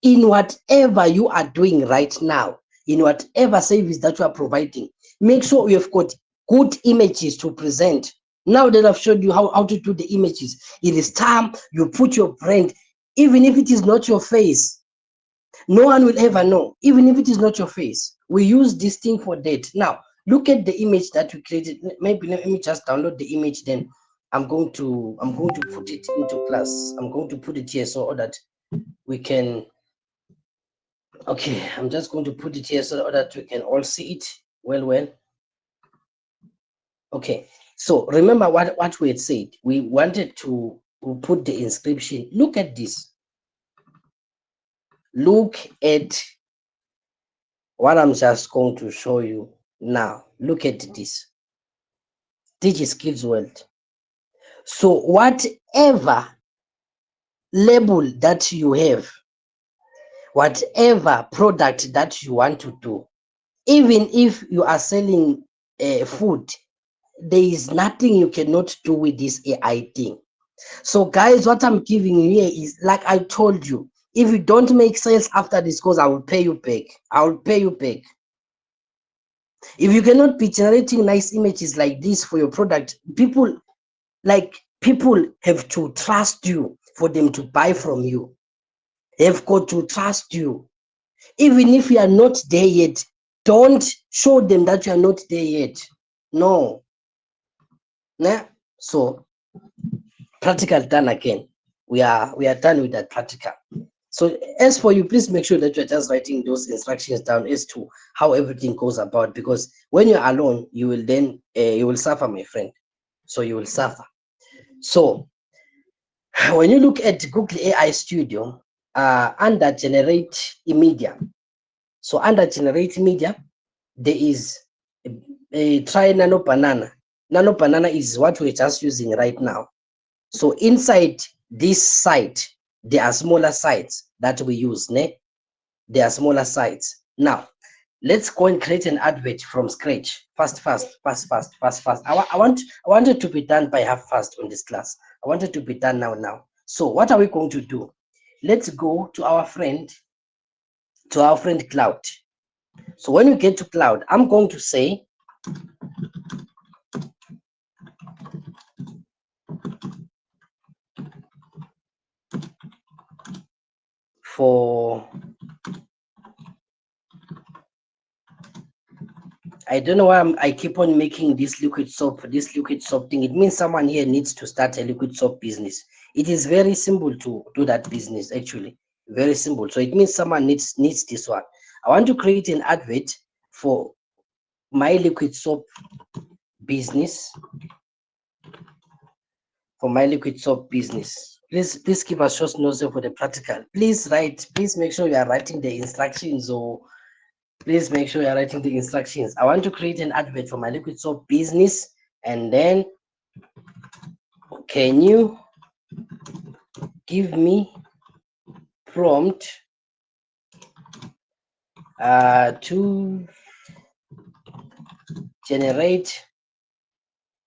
in whatever you are doing right now, in whatever service that you are providing, make sure you have got good images to present. Now that I've showed you how to do the images, it is time you put your brand, even if it is not your face. No one will ever know, even if it is not your face. We use this thing for that. Now, Look at the image that we created. Maybe let me just download the image, then I'm going to put it into class. I'm going to put it here so that we can, okay, I'm just going to put it here so that we can all see it well. Okay, so remember what we had said. We wanted to put the inscription. Look at this. Look at what I'm just going to show you now. Look at this. Digi Skills World. So whatever label that you have, whatever product that you want to do, even if you are selling food, there is nothing you cannot do with this AI thing. So guys, what I'm giving you here is, like I told you, if you don't make sales after this course, I will pay you back. I will pay you back. If you cannot be generating nice images like this for your product, people have to trust you for them to buy from you. They've got to trust you. Even if you are not there yet, don't show them that you are not there yet. No. Nah? So practical done again. We are done with that practical. So as for you, please make sure that you're just writing those instructions down as to how everything goes about, because when you're alone, you will then you will suffer, my friend. So you will suffer. So when you look at Google AI Studio, under generate media, so under generate media, there is try Nano Banana. Nano Banana is what we're just using right now. So inside this site, there are smaller sites that we use. There are smaller sites. Now, let's go and create an advert from scratch. Fast. I want it to be done by half past on this class. I want it to be done now. So what are we going to do? Let's go to our friend Cloud. So when you get to Cloud, I'm going to say for, I don't know why I keep on making this liquid soap thing. It means someone here needs to start a liquid soap business. It is very simple to do that business, actually. Very simple. So it means someone needs this one. I want to create an advert for my liquid soap business. For my liquid soap business. Please keep a short note for the practical. Please make sure you are writing the instructions, or please make sure you're writing the instructions. I want to create an advert for my liquid soap business, and then can you give me prompt to generate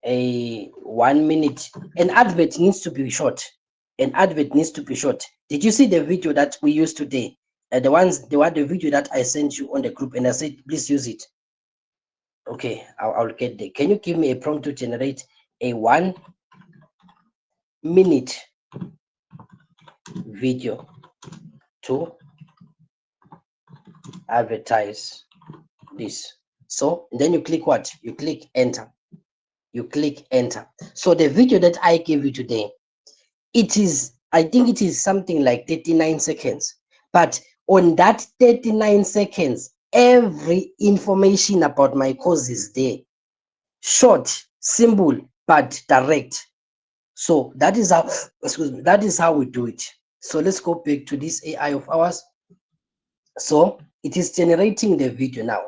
a 1 minute? An advert needs to be short. Did you see the video that we used today? The video that I sent you on the group, and I said please use it. Okay, I'll get there. Can you give me a prompt to generate a 1 minute video to advertise this? So then you click what? You click enter. So the video that I gave you today, I think it is something like 39 seconds. But on that 39 seconds, every information about my course is there. Short, simple, but direct. So that is how we do it. So let's go back to this AI of ours. So it is generating the video now.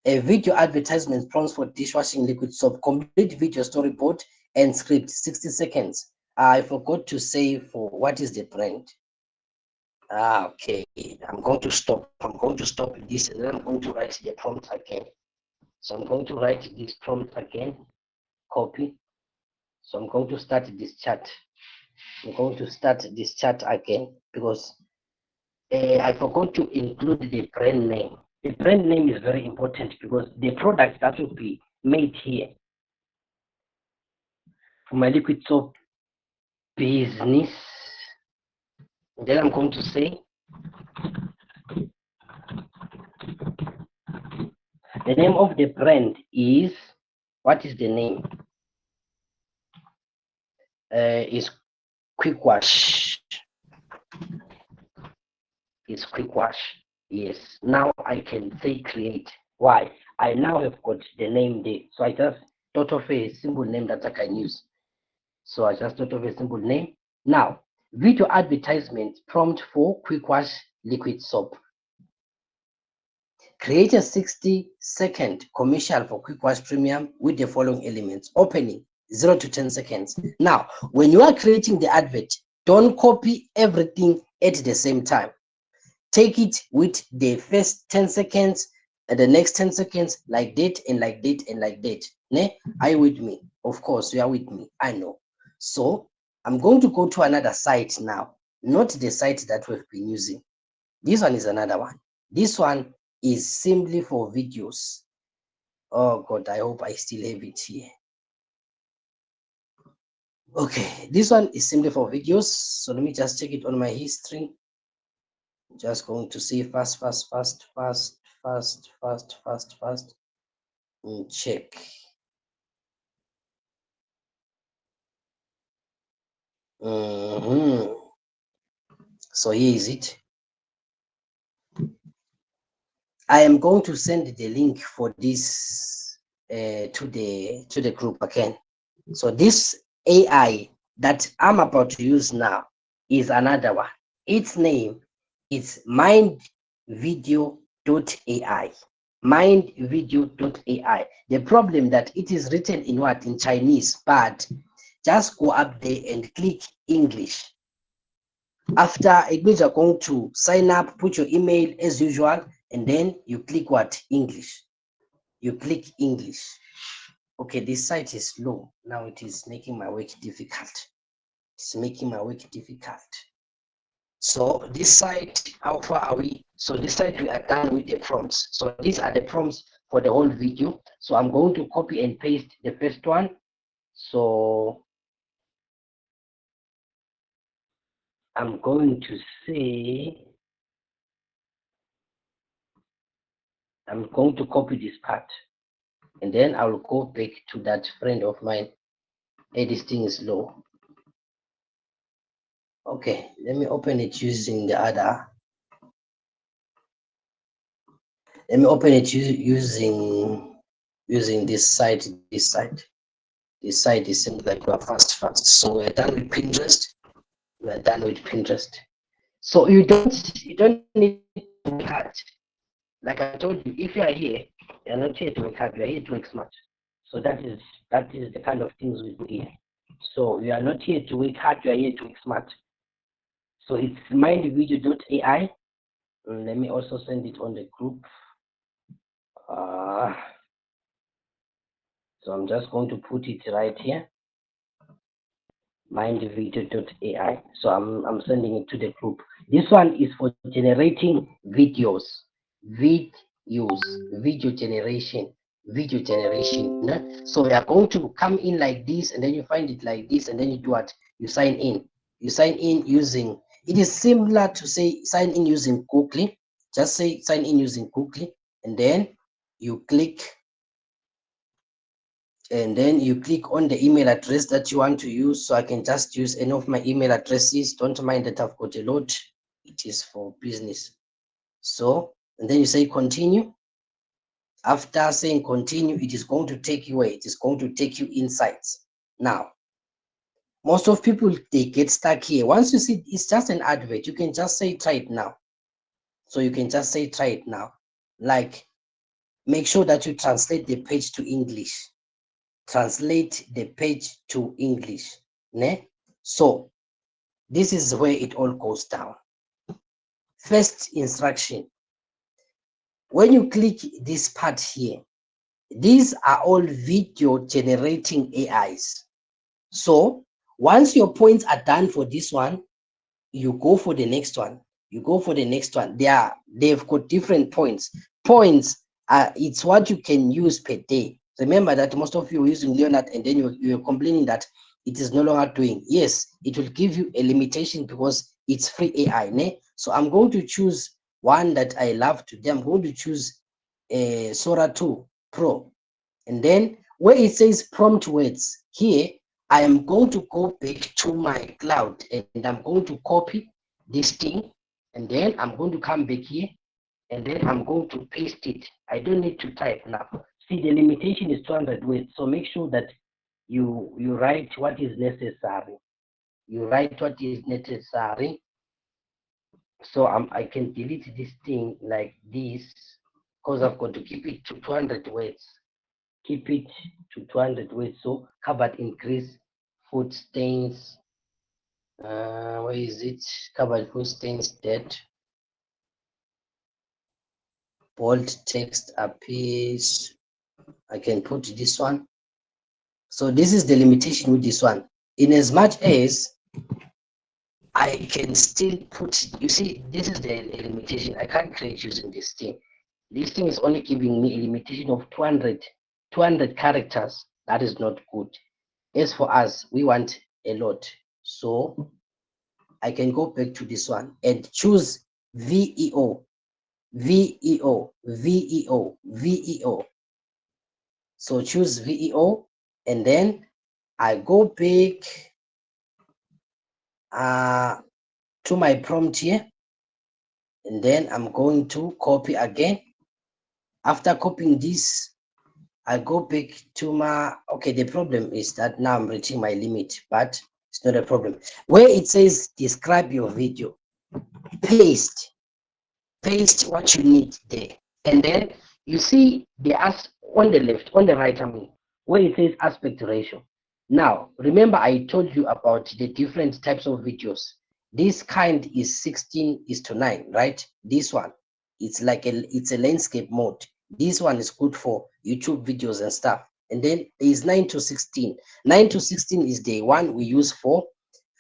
A video advertisement prompts for dishwashing liquid soap, complete video storyboard and script, 60 seconds. I forgot to say for what is the brand. Okay, I'm going to stop this, and then I'm going to write the prompt again. So I'm going to write this prompt again, copy. So I'm going to start this chat. Again, because I forgot to include the brand name. The brand name is very important because the product that will be made here for my liquid soap business. And then I'm going to say The name of the brand is, what is the name? Is Quick Wash. Is Quick Wash. Yes. Now I can say create. Why? I now have got the name there. So I just thought of a simple name that I can use. So I just thought of a simple name. Now, video advertisement prompt for Quick Wash liquid soap. Create a 60-second commercial for Quick Wash Premium with the following elements. Opening 0 to 10 seconds. Now, when you are creating the advert, don't copy everything at the same time. Take it with the first 10 seconds and the next 10 seconds, like that and like that and like that. Ne? Are you with me? Of course, you are with me. I know. So I'm going to go to another site now, not the site that we've been using. This one is another one. This one is simply for videos. Oh God, I hope I still have it here. Okay, this one is simply for videos. So let me just check it on my history. Just going to see fast. And check. So here is it. I am going to send the link for this to the group again. So this AI that I'm about to use now is another one. Its name is mindvideo.ai. Mindvideo.ai. The problem that it is written in what? In Chinese, but just go up there and click English. After it means you're going to sign up, put your email as usual, and then you click what? English. You click English. Okay, this site is slow. Now it is making my work difficult. It's making my work difficult. So this site, how far are we? So this site, we are done with the prompts. So these are the prompts for the whole video. So I'm going to copy and paste the first one. So I'm going to say, I'm going to copy this part. And then I will go back to that friend of mine. Hey, this thing is low. Okay, let me open it using the other. Let me open it using this site. This site is simply like we're fast. So we're done with Pinterest. We're done with Pinterest. So you don't need to work hard. Like I told you, if you are here, you're not here to work hard. You're here to work smart. So that is the kind of things we do here. So you are not here to work hard. You are here to work smart. So it's mindvideo.ai. Let me also send it on the group. So I'm just going to put it right here. Mindvideo.ai. So I'm sending it to the group. This one is for generating videos. Video generation. So we are going to come in like this, and then you find it like this, and then you do what? You sign in. You sign in using, it is similar to say sign in using Google. Just say sign in using Google, and then you click, and then you click on the email address that you want to use. So I can just use any of my email addresses. Don't mind that I've got a lot. It is for business. So, and then you say continue. After saying continue, it is going to take you where? It is going to take you insights. Now, most of people, they get stuck here. Once you see it's just an advert, you can just say try it now. So you can just say try it now. Like, make sure that you translate the page to English. Translate the page to English. Ne? So this is where it all goes down. First instruction. When you click this part here, these are all video generating AIs. So once your points are done for this one, you go for the next one. You go for the next one. They've got different points. Points are, it's what you can use per day. Remember that most of you are using Leonard, and then you're complaining that it is no longer doing. Yes, it will give you a limitation because it's free AI. Ne? So I'm going to choose one that I love today. I'm going to choose Sora 2 Pro. And then where it says prompt words, here I am going to go back to my cloud and I'm going to copy this thing, and then I'm going to come back here and then I'm going to paste it. I don't need to type now. See, the limitation is 200 words, so make sure that you write what is necessary. You write what is necessary. So I can delete this thing like this because I've got to keep it to 200 words. Keep it to 200 words. So covered increase food stains. Where is it? Covered food stains dead. Bold text appears. I can put this one. So this is the limitation with this one. In as much as I can still put, you see, this is the limitation. I can't create using this thing. This thing is only giving me a limitation of 200 characters. That is not good. As for us, we want a lot. So I can go back to this one and choose VEO, VEO, VEO, VEO. So choose VEO, and then I go back to my prompt here, and then I'm going to copy again. After copying this, I go back to my, okay, the problem is that now I'm reaching my limit, but it's not a problem. Where it says describe your video, paste what you need there. And then you see the on the left, on the right, I mean, where it says aspect ratio. Now, remember I told you about the different types of videos. This kind is 16:9, right? This one, it's like it's a landscape mode. This one is good for YouTube videos and stuff. And then there is 9:16. 9:16 is the one we use for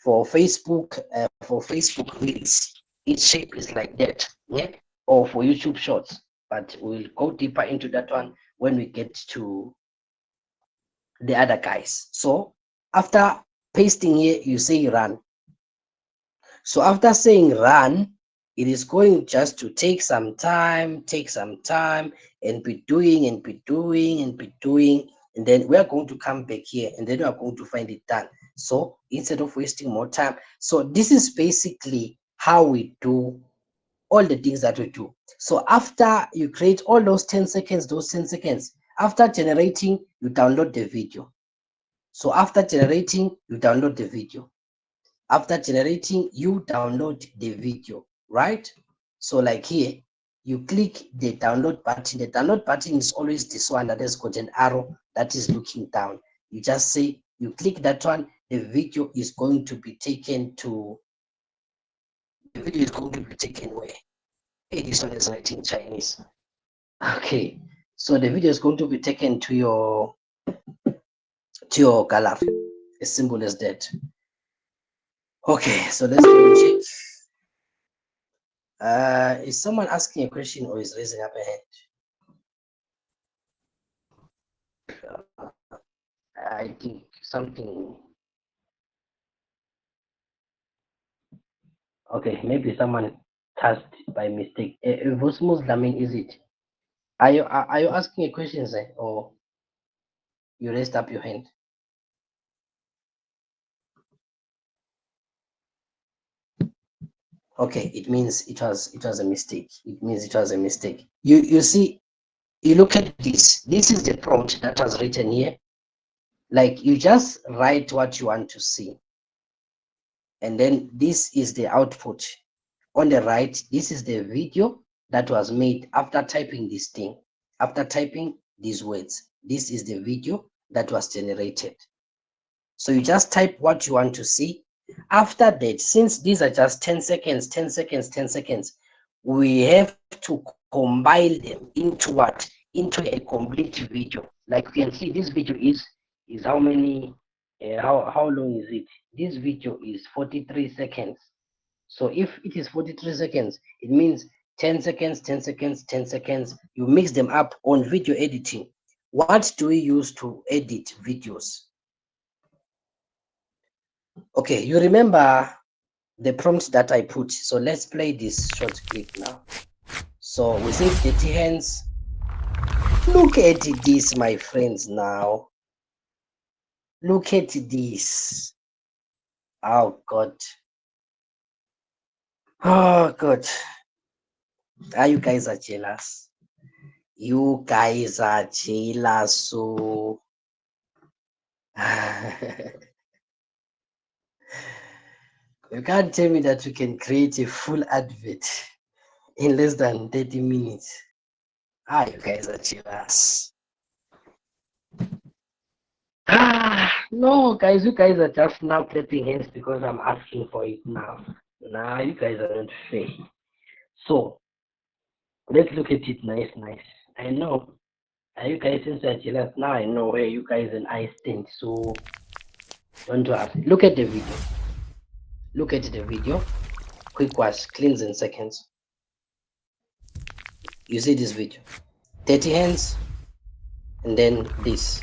Facebook, for Facebook Reels. Its shape is like that, yeah, or for YouTube Shorts. But we'll go deeper into that one when we get to the other guys. So after pasting here, you say run. So after saying run, it is going just to take some time, and be doing, and then we are going to come back here, and then we are going to find it done. So instead of wasting more time, so this is basically how we do all the things that we do. So after you create all those 10 seconds, after generating, you download the video. So after generating, you download the video. After generating, you download the video, right? So like here, you click the download button. The download button is always this one that has got an arrow that is looking down. You just say, you click that one, the video is going to be taken to, where? Hey, this one is writing Chinese. Okay, so the video is going to be taken to your gallery. As simple as that. Okay, so let's go check. Is someone asking a question or is raising up a hand? I think something. Okay, maybe someone touched by mistake. Vos Muslimin, is it? Are you asking a question, sir, or you raised up your hand? Okay, it means it was a mistake. It means it was a mistake. You see, you look at this. This is the prompt that was written here. Like, you just write what you want to see, and then this is the output. On the right, this is the video that was made after typing this thing, after typing these words. This is the video that was generated. So you just type what you want to see. After that, since these are just 10 seconds, 10 seconds, 10 seconds, we have to combine them into what? Into a complete video. Like you can see, this video is how many, how long is it? This video is 43 seconds. So if it is 43 seconds, it means 10 seconds, 10 seconds, 10 seconds. You mix them up on video editing. What do we use to edit videos? Okay, you remember the prompt that I put. So let's play this short clip now. So we say dirty hands. Look at this, my friends. Now, look at this. Oh God. Oh God. Are you guys are jealous? You guys are jealous. So you can't tell me that you can create a full advert in less than 30 minutes. Ah, you guys are jealous. No, guys, you guys are just now clapping hands because I'm asking for it now. Nah, you guys are not fair. So let's look at it nice. I know. Are you guys since you're jealous now? I know where you guys and I stand. So don't worry. Look at the video. Look at the video. Quick wash, cleanse in seconds. You see this video. 30 hands and then this.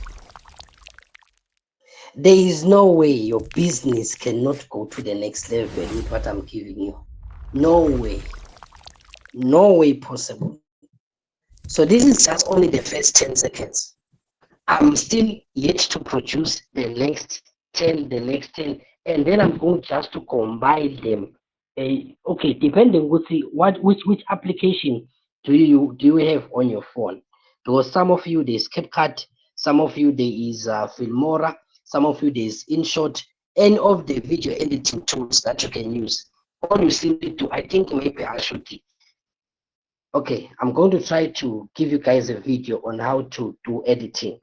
There is no way your business cannot go to the next level with what I'm giving you. No way. No way possible. So this is just only the first 10 seconds. I'm still yet to produce the next 10, and then I'm going just to combine them. Okay, depending which application do you have on your phone? Because some of you there's CapCut, some of you there is Filmora, some of you there's InShot, any of the video editing tools that you can use. All you simply do, I think maybe I should. Okay, I'm going to try to give you guys a video on how to do editing.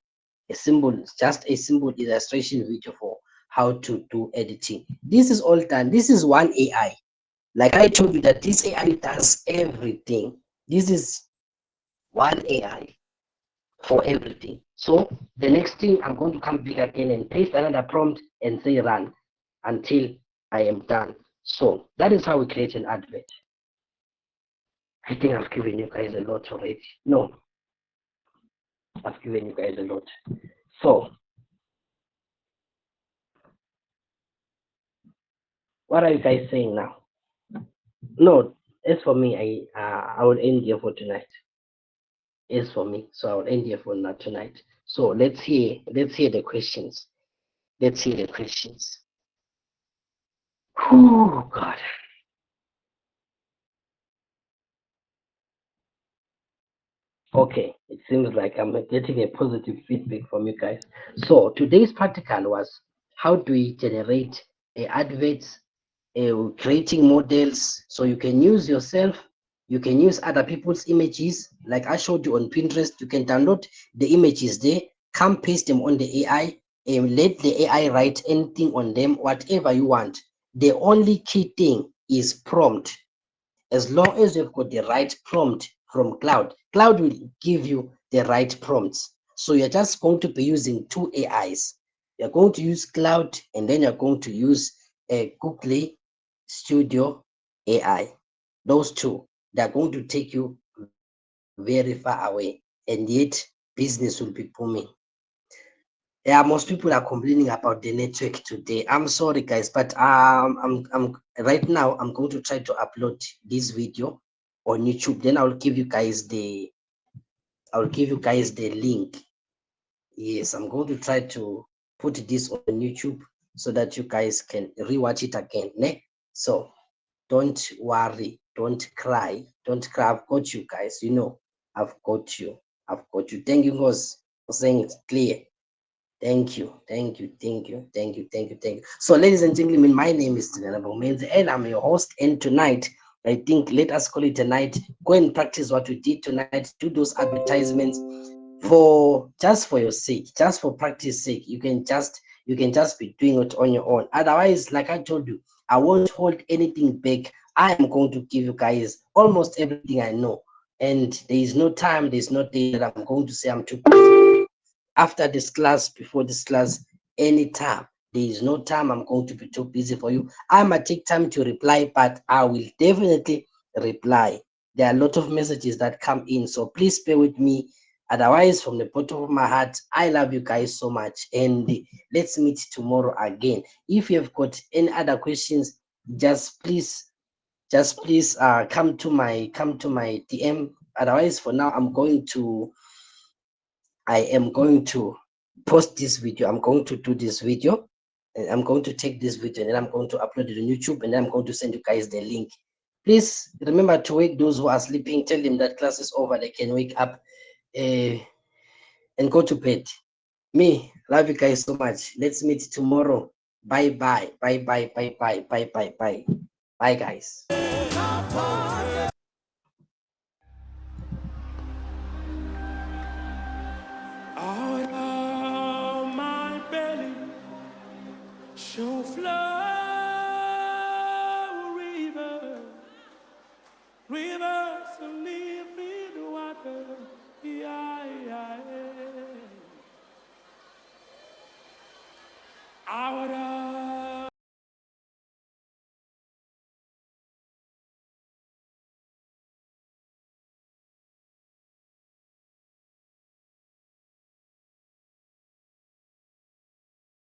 Just a simple illustration video for how to do editing. This is all done. This is one AI. Like I told you that this AI does everything. This is one AI for everything. So the next thing, I'm going to come back again and paste another prompt and say run until I am done. So that is how we create an advert. I think I've given you guys a lot already. No, I've given you guys a lot. So what are you guys saying now? No, as for me, I will end here for tonight. As for me, so I will end here for not tonight. So let's hear the questions. Let's hear the questions. Oh God. Okay, it seems like I'm getting a positive feedback from you guys. So today's practical was how do we generate adverts, creating models, so you can use yourself, you can use other people's images. Like I showed you on Pinterest, you can download the images there, come paste them on the AI, and let the AI write anything on them, whatever you want. The only key thing is prompt. As long as you've got the right prompt from Cloud will give you the right prompts. So you're just going to be using two AIs. You're going to use Cloud, and then you're going to use a Google Studio AI. Those two, they're going to take you very far away, and yet business will be booming. Yeah, most people are complaining about the network today. I'm sorry, guys, but I'm right now. I'm going to try to upload this video on YouTube. Then I'll give you guys the link. Yes, I'm going to try to put this on YouTube so that you guys can rewatch it again. Ne? So don't worry, don't cry, I've got you guys. You know, I've got you. Thank you, guys, for saying it's clear. Thank you. So, ladies and gentlemen, my name is Tinanabo Menze, and I'm your host. And tonight, I think let us call it a night. Go and practice what we did tonight. Do those advertisements for your sake, just for practice sake. You can just be doing it on your own. Otherwise, like I told you, I won't hold anything back. I am going to give you guys almost everything I know, and there is no time, there's no day that I'm going to say I'm too busy. After this class, before this class, anytime. There is no time I'm going to be too busy for you. I might take time to reply, but I will definitely reply. There are a lot of messages that come in, so please bear with me. Otherwise, from the bottom of my heart, I love you guys so much, and let's meet tomorrow again. If you have got any other questions, just please come to my DM. Otherwise, for now, I'm going to I am going to post this video. I'm going to do this video, and I'm going to take this video, and then I'm going to upload it on YouTube, and then I'm going to send you guys the link. Please remember to wake those who are sleeping. Tell them that class is over. They can wake up and go to bed. Me, love you guys so much. Let's meet tomorrow. Bye bye. Bye bye. Bye bye. Bye bye. Bye. Bye guys.